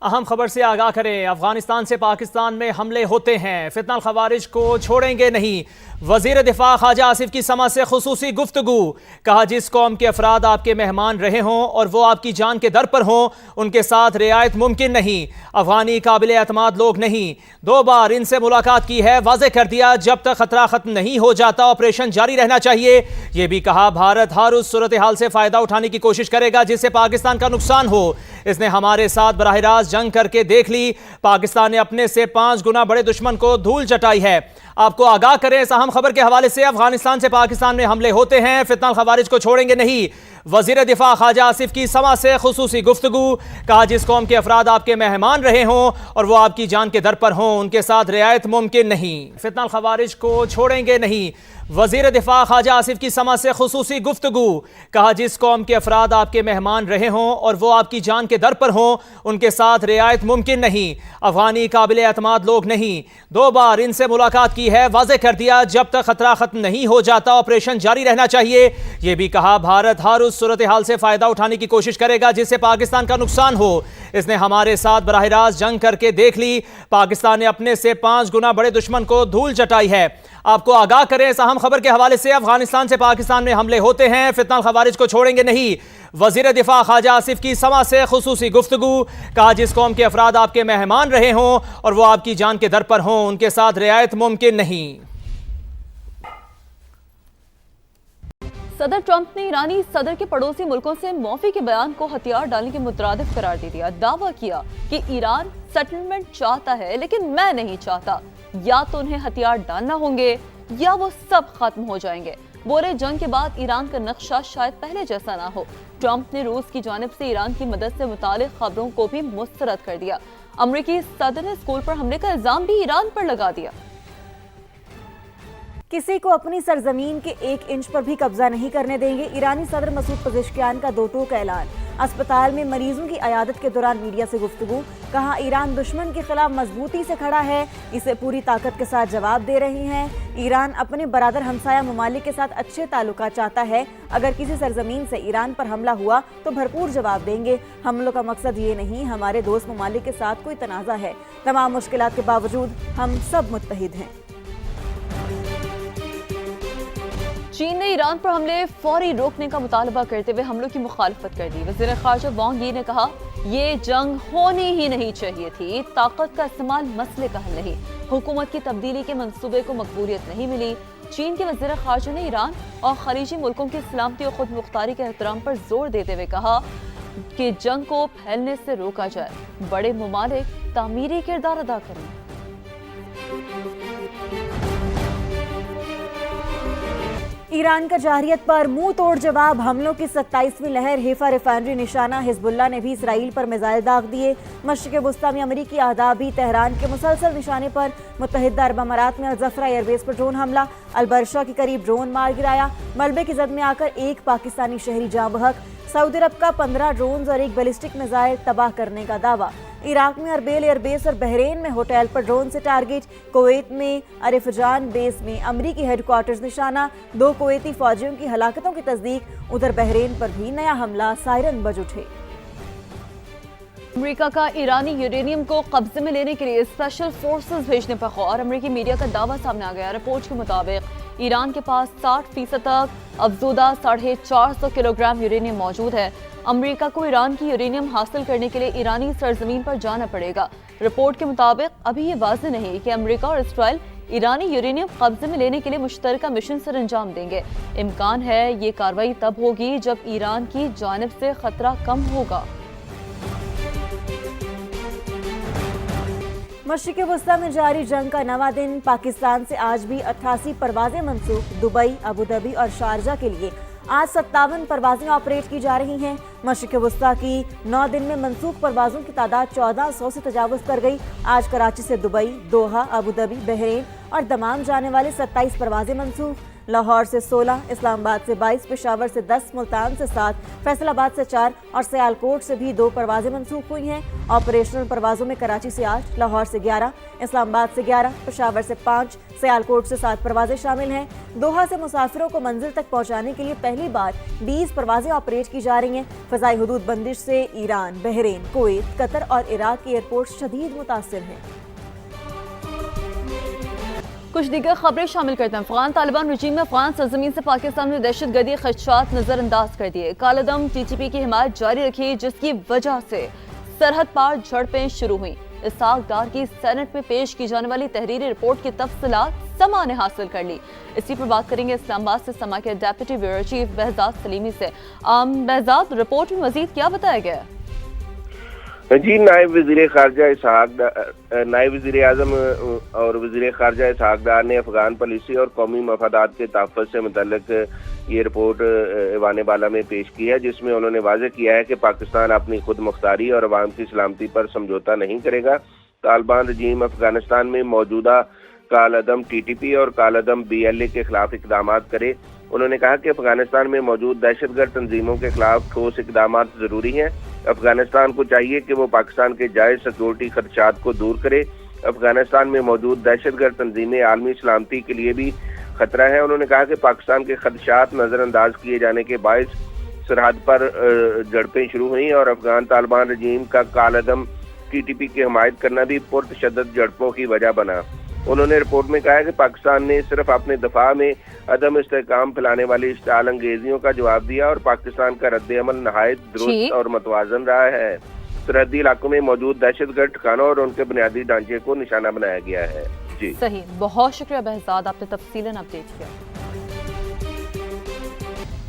अहम खबर से आगाह करें। अफगानिस्तान से पाकिस्तान में हमले होते हैं, फितना खवारिज को छोड़ेंगे नहीं। वजीर दिफा ख्वाजा आसिफ की समा से खुसूसी गुफ्तगू। कहा, जिस कौम के अफराद आपके मेहमान रहे हों और वो आपकी जान के दर पर हों, उनके साथ रियायत मुमकिन नहीं। अफगानी काबिल एतमाद लोग नहीं। 2 बार इनसे मुलाकात की है, वाज़ेह कर दिया जब तक खतरा खत्म नहीं हो जाता ऑपरेशन जारी रहना चाहिए। यह भी कहा, भारत हर उस सूरत हाल से फायदा उठाने की कोशिश करेगा जिससे पाकिस्तान का नुकसान हो। इसने हमारे साथ बराह रास्त जंग करके देख ली। पाकिस्तान ने अपने से 5 गुना बड़े दुश्मन को धूल चटाई है। आपको आगाह करें इस अहम खबर के हवाले से। अफगानिस्तान से पाकिस्तान में हमले होते हैं, फितना खवारिज को छोड़ेंगे नहीं। वजीर दिफा ख्वाजा आसिफ की समा से खुसूसी गुफ्तगू। कहा, जिस कौम के अफराद आपके मेहमान रहे हों और वो आपकी जान के दर पर हों, उनके साथ रियायत मुमकिन नहीं। फितना खवारिज को छोड़ेंगे नहीं। वजीर दिफा ख्वाजा आसिफ की समा से खुसूसी गुफ्तगू। कहा, जिस कौम के अफराद आपके मेहमान रहे हों और वो आपकी जान के दर पर हों, उनके साथ रियायत मुमकिन नहीं। अफगानी काबिल एतमाद लोग नहीं। 2 बार इनसे मुलाकात की है, वाज़ेह कर दिया जब तक खतरा खत्म नहीं हो जाता ऑपरेशन जारी रहना चाहिए। यह भी कहा, भारत हर उस सूरत हाल से फायदा उठाने की कोशिश करेगा जिससे पाकिस्तान का नुकसान हो। इसने हमारे साथ बराह रास्त जंग करके देख ली। पाकिस्तान ने अपने से 5 गुना बड़े दुश्मन को धूल चटाई है। आपको आगाह करें इस अहम खबर के हवाले से। अफगानिस्तान से पाकिस्तान में हमले होते हैं, फितना खवारिज को छोड़ेंगे नहीं। वजीर दिफा ख्वाजा आसिफ की समा से खुसूसी गुफ्तगू। कहा, जिस कौम के अफराद आपके मेहमान रहे हों और वो आपकी जान के दर पर हों, उनके साथ रियायत मुमकिन नहीं। सदर ट्रंप ने ईरानी सदर के पड़ोसी मुल्कों से मौफी के बयान को हथियार डालने के मुतरादिफ करार दे दिया। दावा किया कि ईरान सेटलमेंट चाहता है लेकिन मैं नहीं चाहता। या तो उन्हें हथियार डालना होंगे या वो सब खत्म हो जाएंगे। बोले, जंग के बाद ईरान का नक्शा शायद पहले जैसा ना हो। ट्रंप ने रूस की जानिब से ईरान की मदद से मुतालिक खबरों को भी मुस्तरद कर दिया। अमरीकी सदर ने स्कूल पर हमले का इल्जाम भी ईरान पर लगा दिया। किसी को अपनी सरजमीन के 1 इंच पर भी कब्जा नहीं करने देंगे। ईरानी सदर मसूद पज़ेश्कियान का 2 टूक ऐलान। अस्पताल में मरीजों की अयादत के दौरान मीडिया से गुफ्तगू। कहा, ईरान दुश्मन के खिलाफ मजबूती से खड़ा है, इसे पूरी ताकत के साथ जवाब दे रही हैं। ईरान अपने बरादर हमसाया ममालिक के साथ अच्छे ताल्लुकात चाहता है। अगर किसी सरजमीन से ईरान पर हमला हुआ तो भरपूर जवाब देंगे। हमलों का मकसद ये नहीं, हमारे दोस्त ममालिक के साथ कोई तनाज़ा है। तमाम मुश्किलात के बावजूद हम सब मुत्तहिद हैं। चीन ने ईरान पर हमले फौरी रोकने का मुतालबा करते हुए हमलों की मुखालफत कर दी। वज़ीर ख़ारजा वांग यी ने कहा, ये जंग होनी ही नहीं चाहिए थी। ताकत का इस्तेमाल मसले का हल नहीं। हुकूमत की तब्दीली के मंसूबे को मकबूलियत नहीं मिली। चीन के वज़ीर ख़ारजा ने ईरान और खलीजी मुल्कों की सलामती और खुद मुख्तारी के एहतराम पर जोर देते हुए कहा कि जंग को फैलने से रोका जाए। बड़े ममालिक तामीरी किरदार अदा करें। ईरान का जारहियत पर मुंह तोड़ जवाब। हमलों की 27वीं लहर। हेफा रिफाइनरी निशाना। हिजबुल्लाह ने भी इसराइल पर मिसाइल दाग दिए। मशरिक़ वुस्ता में अमरीकी आदाबी तेहरान के मुसलसल निशाने पर। मुत्तहिदा अरब अमारात में अल-ज़फ़रा एयरबेस पर ड्रोन हमला। अलबरशा के करीब ड्रोन मार गिराया। मलबे की जद में आकर 1 पाकिस्तानी शहरी जाँ बहक। सऊदी अरब का 15 ड्रोन और 1 बैलिस्टिक मिसाइल तबाह करने का दावा। इराक में अरबेल एयरबेस और बहरीन में होटल पर ड्रोन से टारगेट। कुवैत में अरिफजान बेस में अमरीकी हेडक्वार्टर्स निशाना। 2 कुवैती फौजियों की हलाकतों की तस्दीक। उधर बहरीन पर भी नया हमला। सायरन बज उठे। अमेरिका का ईरानी यूरेनियम को कब्जे में लेने के लिए स्पेशल फोर्सेस भेजने पर गौर। अमेरिकी मीडिया का दावा सामने आ गया। रिपोर्ट के मुताबिक ईरान के पास 60% तक अफजूदा 450 किलोग्राम यूरेनियम मौजूद है। अमेरिका को ईरान की यूरेनियम हासिल करने के लिए ईरानी सरजमीन पर जाना पड़ेगा। रिपोर्ट के मुताबिक अभी ये वाज़ेह नहीं कि अमेरिका और इसराइल ईरानी यूरेनियम कब्जे में लेने के लिए मुश्तरका मिशन सर अंजाम देंगे। इम्कान है ये कार्रवाई तब होगी जब ईरान की जानिब से खतरा कम होगा। मशरिक़ वुस्ता में जारी जंग का 9वां दिन। पाकिस्तान से आज भी 88 परवाजें मनसूख। दुबई, अबू धाबी और शारजा के लिए आज 57 परवाजें ऑपरेट की जा रही हैं। मशरिक़ वुस्ता की 9 दिन में मनसूख परवाजों की तादाद 1400 से तजावुज़ कर गई। आज कराची से दुबई, दोहा, अबू धाबी, बहरीन और दमाम जाने वाले 27 परवाजें मनसूख। लाहौर से 16, इस्लामाबाद से 22, पेशावर से 10, मुल्तान से 7, फैसलाबाद से 4 और सियालकोट से भी 2 परवाजें मनसूख हुई हैं। ऑपरेशनल परवाजों में कराची से 8, लाहौर से 11, इस्लामाबाद से 11, पेशावर से 5, सियालकोट से 7 परवाजें शामिल हैं। दोहा से मुसाफिरों को मंजिल तक पहुंचाने के लिए पहली बार 20 परवाजें ऑपरेट की जा रही हैं। फ़ज़ाई हुदूद बंदिश से ईरान, बहरीन, कुवैत, कतर और इराक के एयरपोर्ट शदीद मुतासिर हैं। कुछ दीगर खबरें शामिल करते हैं। अफगान तालिबान रजीम ने अफगान सरजमीन से पाकिस्तान में दहशतगर्दी खदशात नजरअंदाज कर दिए। कालादम TTP की हिमायत जारी रखी, जिसकी वजह से सरहद पार झड़पें शुरू हुई। इसहाक डार की सेनेट में पेश की जाने वाली तहरीरी रिपोर्ट की तफसीलात समा ने हासिल कर ली। इसी पर बात करेंगे इस्लामाबाद से समा के deputy bureau chief Behzad Salimi से। बहजाद, रिपोर्ट में मजीद क्या बताया गया है? जी, नायब वज़ीर ख़ारजा नायब वज़ीर आज़म और वज़ीर ख़ारजा इसहाक डार ने अफ़गान पॉलिसी और कौमी मफादात के तहफ़्फ़ुज़ से मुतल्लिक़ ये रिपोर्ट ऐवान बाला में पेश की है, जिसमें उन्होंने वाज़ेह किया है कि पाकिस्तान अपनी खुद मुख्तारी और अवाम की सलामती पर समझौता नहीं करेगा। तालिबान रजीम अफ़गानिस्तान में मौजूदा कालअदम TTP और कालअदम BLA के खिलाफ इक़दाम करे। उन्होंने कहा कि अफ़गानिस्तान में मौजूद दहशतगर्द तंजीमों के खिलाफ ठोस इक़दाम ज़रूरी हैं। अफ़गानिस्तान को चाहिए कि वो पाकिस्तान के जायज़ सिक्योरिटी खदशात को दूर करे। अफ़गानिस्तान में मौजूद दहशतगर्द तंजीमें आलमी सलामती के लिए भी खतरा है। उन्होंने कहा कि पाकिस्तान के खदशात नज़रअंदाज किए जाने के बायस सरहद पर झड़पें शुरू हुई और अफ़गान तालिबान रजीम का कालअदम TTP की हमायत करना भी पुरतशद्दद झड़पों की वजह बना। उन्होंने रिपोर्ट में कहा है कि पाकिस्तान ने सिर्फ अपने दफा में अदम इस्तेहकाम फैलाने वाली इश्ताल अंगेजियों का जवाब दिया और पाकिस्तान का रद्द-ए-अमल नहायत दुरुस्त और मतवाजन रहा है। सरहदी इलाकों में मौजूद दहशतगर्द ठिकानों और उनके बुनियादी ढांचे को निशाना बनाया गया है। जी सही, बहुत शुक्रिया बहजाद, आपने तफसीलन अपडेट किया।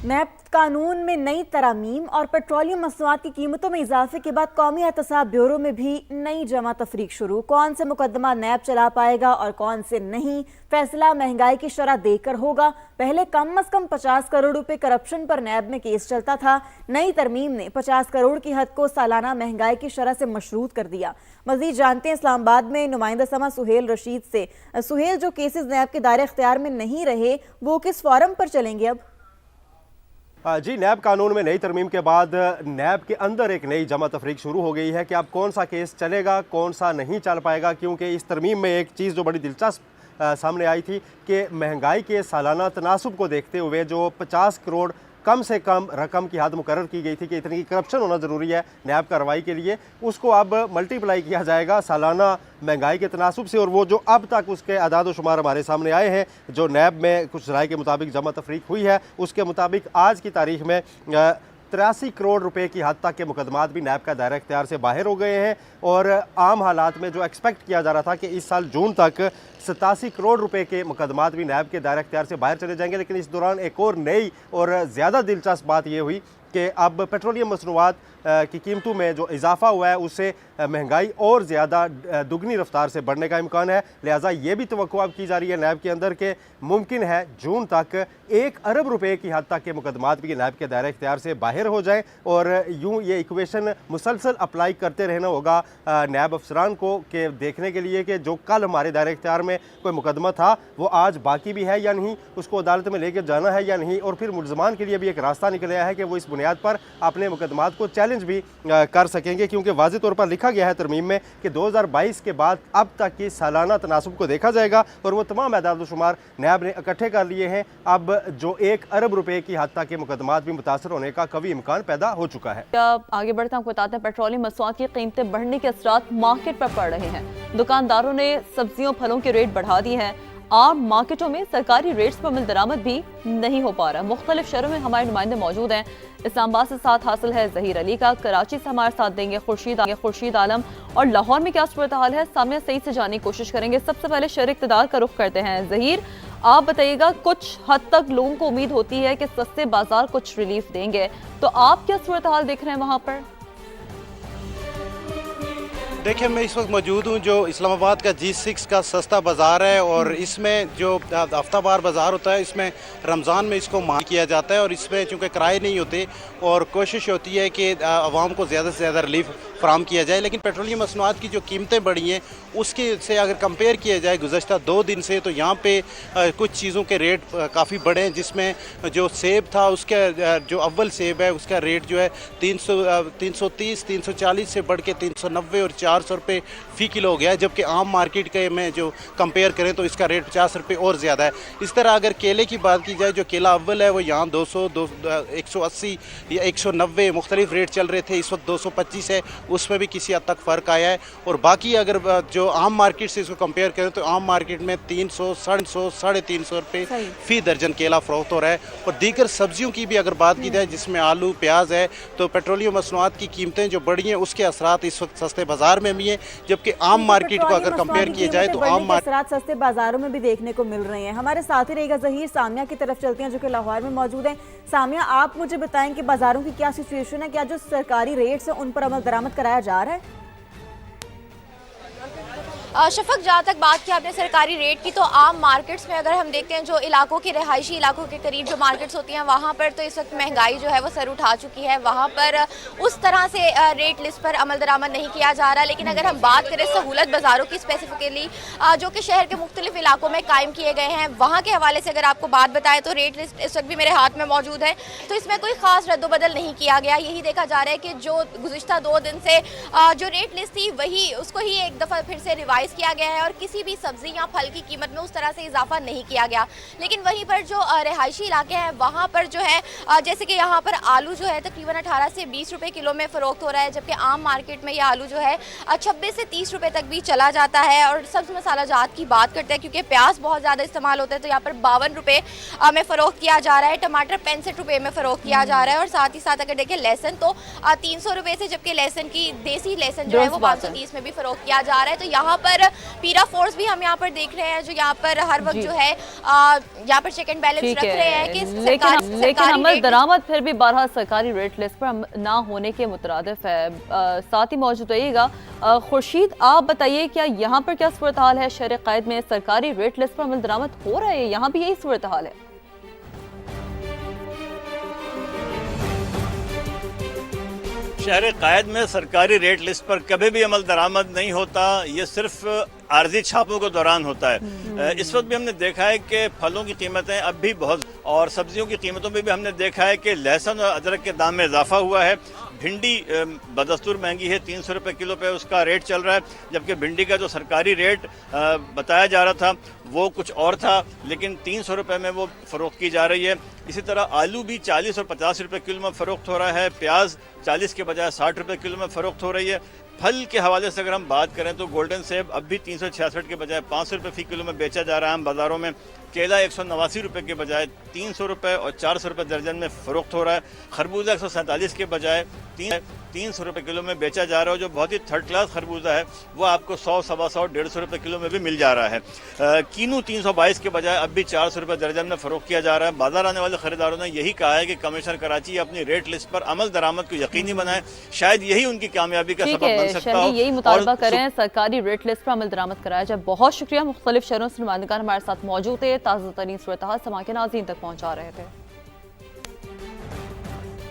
नैब कानून में नई तरमीम और पेट्रोलियम मसनूआत की कीमतों में इजाफे के बाद कौमी एहतसाब ब्यूरो में भी नई जमा तफरीक शुरू। कौन से मुकदमा नैब चला पाएगा और कौन से नहीं, फैसला महंगाई की शरह देकर होगा। पहले कम अज कम 50 करोड़ रुपए करप्शन पर नैब में केस चलता था। नई तरमीम ने 50 करोड़ की हद को सालाना महंगाई की शरह से मशरूत कर दिया। मजीद जानते हैं इस्लामाबाद में नुमाइंदा समा सुहेल रशीद से। सुहेल, जो केसेस नैब के दायरे इख्तियार में नहीं रहे वो किस फॉरम पर चलेंगे अब? जी, नैब कानून में नई तरमीम के बाद नैब के अंदर एक नई जमा तफरीक शुरू हो गई है कि अब कौन सा केस चलेगा, कौन सा नहीं चल पाएगा। क्योंकि इस तरमीम में एक चीज़ जो बड़ी दिलचस्प सामने आई थी कि महंगाई के सालाना तनासुब को देखते हुए जो 50 करोड़ कम से कम रकम की हद मुकर्रर की गई थी कि इतनी करप्शन होना ज़रूरी है नैब कार्रवाई के लिए, उसको अब मल्टीप्लाई किया जाएगा सालाना महंगाई के तनासुब से। और वो जो अब तक उसके अदाद व शुमार हमारे सामने आए हैं, जो नैब में कुछ राय के मुताबिक जमा तफरीक हुई है, उसके मुताबिक आज की तारीख में 83 करोड़ रुपए की हद तक के मुकदमात भी नैब का दायरा इख्तियार से बाहर हो गए हैं। और आम हालात में जो एक्सपेक्ट किया जा रहा था कि इस साल जून तक 87 करोड़ रुपए के मुकदमात भी नैब के दायरा इख्तियार से बाहर चले जाएंगे। लेकिन इस दौरान एक और नई और ज़्यादा दिलचस्प बात यह हुई कि अब पेट्रोलियम मसनूआत की कीमतों में जो इजाफा हुआ है उससे महंगाई और ज़्यादा दुगनी रफ्तार से बढ़ने का इम्कान है। लिहाजा ये भी तवक्को अब की जा रही है नैब के अंदर के मुमकिन है जून तक 1 अरब रुपए की हद तक के मुकदमात भी नैब के दायरे इख्तियार से बाहर हो जाएं। और यूँ ये इक्वेशन मुसलसल अप्लाई करते रहना होगा नैब अफसरान को कि देखने के लिए कि जो कल हमारे दायरे इख्तियार में कोई मुकदमा था वो आज बाकी भी है या नहीं, उसको अदालत में लेकर जाना है या नहीं। और फिर मुलजमान के लिए भी एक रास्ता निकल आया है कि वो इस बुनियाद पर अपने मुकदमात को चैलेंज भी कर सकेंगे। क्योंकि वाज़ेह तौर पर लिखा गया है तरमीम में कि 2022 के बाद अब तक की सालाना तनासुब को देखा जाएगा और वो तमाम अदाद व शुमार नैब ने इकट्ठे कर लिए हैं। अब जो 1 अरब रुपए की हद तक के मुकदमात भी मुतासर होने का कभी इम्कान पैदा हो चुका है। आगे बढ़ते हैं, आपको बताते हैं पेट्रोलियम मसनूआत की कीमतें बढ़ने के असरात मार्केट पर पड़ रहे हैं। दुकानदारों ने सब्जियों फलों के रेट बढ़ा दिए हैं। आम मार्केटों में सरकारी रेट्स पर अमल दरामद भी नहीं हो पा रहा। मुख्तलिफ शहरों में हमारे नुमाइंदे मौजूद हैं। इस्लामाबाद से साथ हासिल है ज़हीर अली का, कराची से हमारे साथ देंगे खुर्शीद आलम, और लाहौर में क्या सूरत हाल है सामने सही से जानने की कोशिश करेंगे। सबसे पहले शहर इक़्तिदार का रुख करते हैं। ज़हीर, आप बताइएगा, कुछ हद तक लोगों को उम्मीद होती है कि सस्ते बाजार कुछ रिलीफ देंगे, तो आप क्या सूरत हाल देख रहे हैं वहाँ पर? देखिए, मैं इस वक्त मौजूद हूँ जो इस्लामाबाद का G6 का सस्ता बाज़ार है। और इसमें जो हफ्तावार बाज़ार होता है, इसमें रमज़ान में इसको मान किया जाता है और इसमें चूँकि किराए नहीं होते और कोशिश होती है कि आवाम को ज़्यादा से ज़्यादा रिलीफ फराम किया जाए। लेकिन पेट्रोलियम मसनूआत की जो कीमतें बढ़ी हैं उसके से अगर कंपेयर किया जाए गुज़श्ता 2 दिन से, तो यहाँ पे कुछ चीज़ों के रेट काफ़ी बढ़े हैं, जिसमें जो सेब था उसका जो अव्वल सेब है उसका रेट जो है 330 340 से बढ़ के 390 और 400 रुपये फ़ी किलो हो गया है, जबकि आम मार्केट के में जो कंपेयर करें तो इसका रेट 50 रुपये और ज़्यादा है। इस तरह अगर केले की बात की जाए, जो केला अव्वल है वो यहाँ 200 180 या 190 मुख्तलिफ रेट चल रहे थे, इस वक्त 225 है, उसमें भी किसी हद तक फ़र्क आया है। और बाकी अगर जो आम मार्केट से इसको कंपेयर करें तो आम मार्केट में 300 350 350 रुपये फ़ी दर्जन केला फ़रोख्त हो रहा है। और दीगर सब्जियों की भी अगर बात की जाए, जिसमें आलू प्याज है, तो पेट्रोलियम मसनूआत की कीमतें जो बढ़ी हैं उसके असरात इस वक्त सस्ते बाजार में भी हैं, जबकि आम मार्केट को अगर कंपेयर किया जाए तो आम मार्केट सस्ते बाजारों में भी देखने को मिल रहे हैं। हमारे साथ ही रहेगा ज़हीर, सामिया की तरफ चलते हैं जो कि लाहौर में मौजूद है। सामिया, आप मुझे बताएं कि बाजारों की क्या सिचुएशन है, क्या जो सरकारी रेट्स हैं उन पर अमल दरामद कराया जा रहा है? शफक, जहाँ तक बात की आपने सरकारी रेट की, तो आम मार्केट्स में अगर हम देखते हैं जो इलाकों के रिहायशी इलाकों के करीब जो मार्केट्स होती हैं वहाँ पर तो इस वक्त महंगाई जो है वो सर उठा चुकी है, वहाँ पर उस तरह से रेट लिस्ट पर अमल दरामद नहीं किया जा रहा। लेकिन अगर हम बात करें सहूलत बाज़ारों की स्पेसिफिकली जो कि शहर के मुख्तलिफ इलाकों में कायम किए गए हैं, वहाँ के हवाले से अगर आपको बात बताएं तो रेट लिस्ट इस वक्त भी मेरे हाथ में मौजूद है, तो इसमें कोई ख़ास रद्दोबदल नहीं किया गया। यही देखा जा रहा है कि जो गुज़िश्ता 2 दिन से जो रेट लिस्ट थी वही उसको ही एक दफ़ा फिर से रिवाइज़ किया गया है और किसी भी सब्जी या फल की कीमत में उस तरह से इजाफा नहीं किया गया। लेकिन वहीं पर जो रिहायशी इलाके हैं वहाँ पर जो है जैसे कि यहाँ पर आलू जो है तकरीबन 18 से 20 रुपए किलो में फ़रोख्त हो रहा है, जबकि आम मार्केट में ये आलू जो है 26 से 30 रुपए तक भी चला जाता है। और सब्ज़ मसाला जात की बात करते हैं, क्योंकि प्याज बहुत ज़्यादा इस्तेमाल होता है, तो यहाँ पर 52 रुपये में फ़रोख्त किया जा रहा है, टमाटर 65 रुपये में फ़रोख्त किया जा रहा है। और साथ ही साथ अगर देखें लहसुन तो 300 रुपये से, जबकि लहसुन की देसी लहसुन जो है वो 530 में भी फ़रोख्त किया जा रहा है। तो यहाँ पर पीरा फोर्स भी हम यहाँ पर देख रहे हैं, जो यहाँ पर हर वक्त जो है यहाँ पर चेक एंड बैलेंस रख रहे हैं कि लेकिन अमल दरामद फिर भी 12 सरकारी रेट लिस्ट पर ना होने के मुतरादिफ है। साथ ही मौजूद रहिएगा खुर्शीद, आप बताइए क्या यहाँ पर क्या सूरत हाल है? शहर क़ायद में सरकारी रेट लिस्ट पर अमल दरामद हो रहा है, यहाँ भी यही सूरत हाल है? शहर क़ायद में सरकारी रेट लिस्ट पर कभी भी अमल दरामद नहीं होता, ये सिर्फ आर्जी छापों के दौरान होता है। इस वक्त भी हमने देखा है कि फलों की कीमतें अब भी बहुत, और सब्जियों की कीमतों में भी हमने देखा है कि लहसुन और अदरक के दाम में इजाफा हुआ है। भिंडी बदस्तूर महंगी है, 300 रुपये किलो पे उसका रेट चल रहा है, जबकि भिंडी का जो सरकारी रेट बताया जा रहा था वो कुछ और था, लेकिन 300 रुपये में वो फ़रोख्त की जा रही है। इसी तरह आलू भी 40 और 50 रुपये किलो में फ़रोख्त हो रहा है, प्याज 40 के बजाय 60 रुपये किलो में फ़रोख्त हो रही है। फल के हवाले से अगर हम बात करें तो गोल्डन सेब अब भी 366 के बजाय 500 रुपये फ़ी किलो में बेचा जा रहा है हम बाज़ारों में। केला 189 रुपये के बजाय 300 रुपये और 400 रुपये दर्जन में फ़रोख्त हो रहा है। खरबूजा 147 के बजाय 300 रुपये किलो में बेचा जा रहा है। जो बहुत ही थर्ड क्लास खरबूजा है वो आपको 100, 125, 150 रुपये किलो में भी मिल जा रहा है। कीनू 322 के बजाय अब भी 400 रुपये दर्जन में फ़रोख्त किया जा रहा है। बाजार आने वाले खरीदारों ने यही कहा है कि कमिश्नर कराची अपनी रेट लिस्ट पर अमल दरामद को यकीनी बनाए, शायद यही उनकी कामयाबी का सबब बन सकता हो। यही मुतालबा करें, सरकारी रेट लिस्ट पर अमल दरामद कराया जाए। बहुत शुक्रिया, मुख्तलिफ शहरों से नुमाइंदगान हमारे साथ मौजूद है, ताज़ा तरीन सूरत हाल समा के नाज़रीन तक पहुँचा रहे थे।